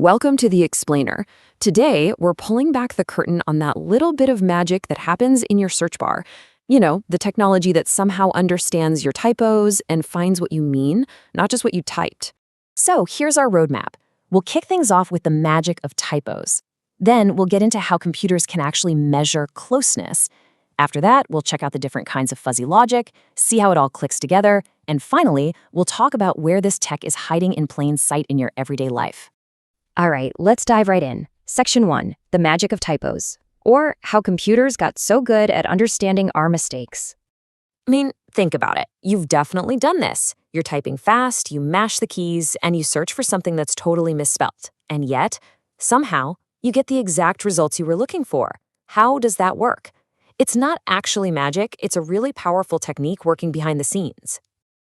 Welcome to the Explainer. Today, we're pulling back the curtain on that little bit of magic that happens in your search bar. You know, the technology that somehow understands your typos and finds what you mean, not just what you typed. So here's our roadmap. We'll kick things off with the magic of typos. Then we'll get into how computers can actually measure closeness. After that, we'll check out the different kinds of fuzzy logic, see how it all clicks together, and finally, we'll talk about where this tech is hiding in plain sight in your everyday life. All right, let's dive right in. Section 1, the magic of typos, or how computers got so good at understanding our mistakes. I mean, think about it. You've definitely done this. You're typing fast, you mash the keys, and you search for something that's totally misspelt. And yet, somehow, you get the exact results you were looking for. How does that work? It's not actually magic, it's a really powerful technique working behind the scenes.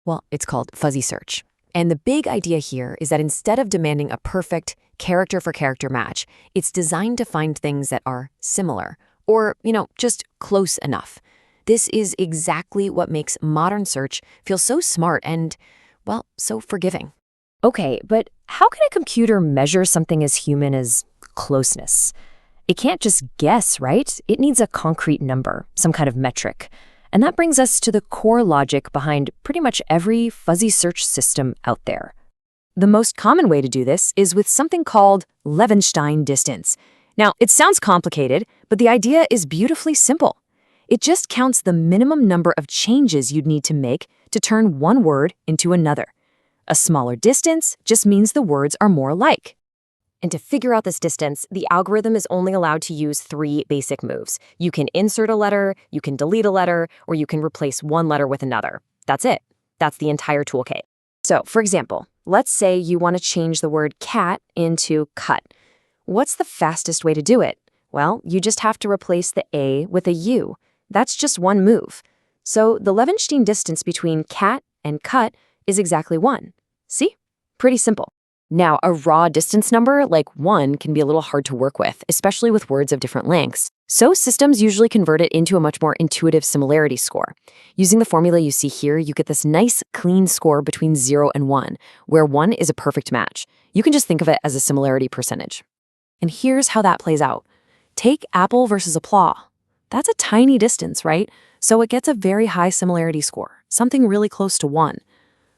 Well, it's called fuzzy search. And the big idea here is that instead of demanding a perfect character-for-character match, it's designed to find things that are similar or, just close enough. This is exactly what makes modern search feel so smart and, well, so forgiving. Okay, but how can a computer measure something as human as closeness? It can't just guess, right? It needs a concrete number, some kind of metric. And that brings us to the core logic behind pretty much every fuzzy search system out there. The most common way to do this is with something called Levenshtein distance. Now, it sounds complicated, but the idea is beautifully simple. It just counts the minimum number of changes you'd need to make to turn one word into another. A smaller distance just means the words are more alike. And to figure out this distance, the algorithm is only allowed to use 3 basic moves. You can insert a letter, you can delete a letter, or you can replace one letter with another. That's it. That's the entire toolkit. So, for example, let's say you want to change the word cat into cut. What's the fastest way to do it? Well, you just have to replace the A with a U. That's just one move. So the Levenshtein distance between cat and cut is exactly 1. See? Pretty simple. Now, a raw distance number like 1 can be a little hard to work with, especially with words of different lengths. So systems usually convert it into a much more intuitive similarity score. Using the formula you see here, you get this nice, clean score between 0 and 1, where 1 is a perfect match. You can just think of it as a similarity percentage. And here's how that plays out. Take apple versus applause. That's a tiny distance, right? So it gets a very high similarity score, something really close to 1.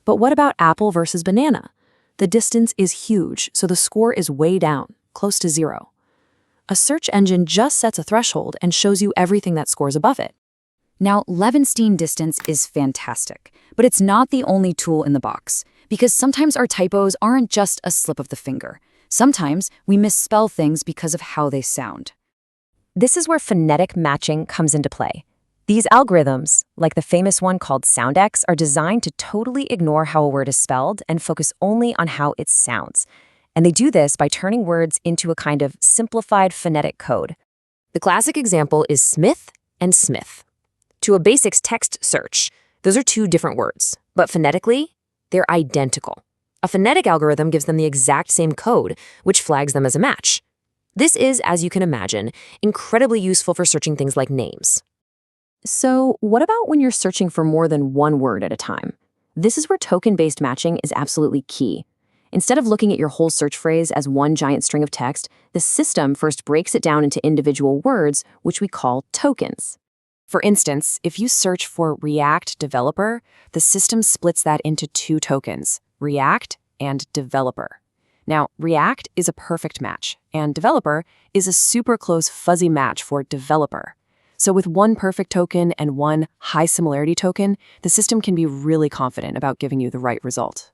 But what about apple versus banana? The distance is huge, so the score is way down, close to 0. A search engine just sets a threshold and shows you everything that scores above it. Now, Levenshtein distance is fantastic, but it's not the only tool in the box, because sometimes our typos aren't just a slip of the finger. Sometimes we misspell things because of how they sound. This is where phonetic matching comes into play. These algorithms, like the famous one called Soundex, are designed to totally ignore how a word is spelled and focus only on how it sounds. And they do this by turning words into a kind of simplified phonetic code. The classic example is Smith and Smith. To a basics text search, those are 2 different words, but phonetically, they're identical. A phonetic algorithm gives them the exact same code, which flags them as a match. This is, as you can imagine, incredibly useful for searching things like names. So what about when you're searching for more than one word at a time? This is where token-based matching is absolutely key. Instead of looking at your whole search phrase as one giant string of text, the system first breaks it down into individual words, which we call tokens. For instance, if you search for React developer, the system splits that into 2 tokens, React and developer. Now, React is a perfect match, and developer is a super close fuzzy match for developer. So with 1 perfect token and 1 high similarity token, the system can be really confident about giving you the right result.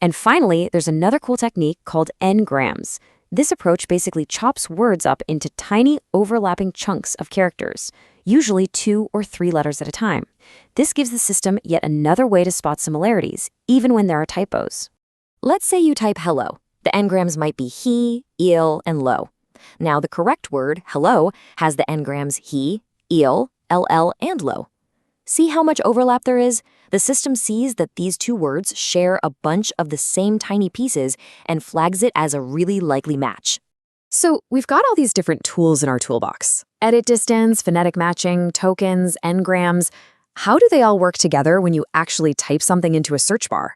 And finally, there's another cool technique called n-grams. This approach basically chops words up into tiny overlapping chunks of characters, usually 2 or 3 letters at a time. This gives the system yet another way to spot similarities, even when there are typos. Let's say you type hello. The n-grams might be he, il, and lo. Now, the correct word, hello, has the n-grams he, il, ll, and lo. See how much overlap there is? The system sees that these 2 words share a bunch of the same tiny pieces and flags it as a really likely match. So we've got all these different tools in our toolbox. Edit distance, phonetic matching, tokens, n-grams. How do they all work together when you actually type something into a search bar?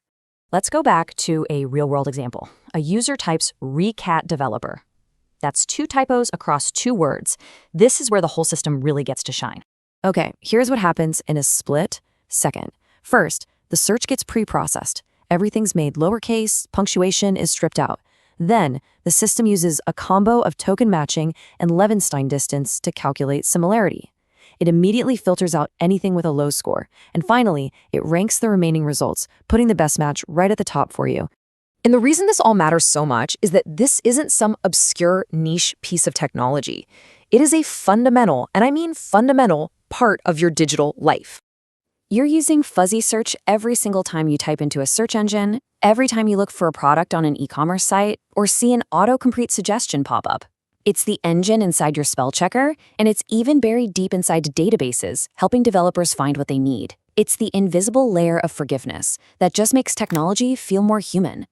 Let's go back to a real-world example. A user types recat developer. That's 2 typos across 2 words. This is where the whole system really gets to shine. Okay, here's what happens in a split second. First, the search gets pre-processed. Everything's made lowercase, punctuation is stripped out. Then, the system uses a combo of token matching and Levenshtein distance to calculate similarity. It immediately filters out anything with a low score. And finally, it ranks the remaining results, putting the best match right at the top for you. And the reason this all matters so much is that this isn't some obscure niche piece of technology. It is a fundamental, and I mean fundamental, part of your digital life. You're using fuzzy search every single time you type into a search engine, every time you look for a product on an e-commerce site, or see an autocomplete suggestion pop up. It's the engine inside your spell checker, and it's even buried deep inside databases, helping developers find what they need. It's the invisible layer of forgiveness that just makes technology feel more human.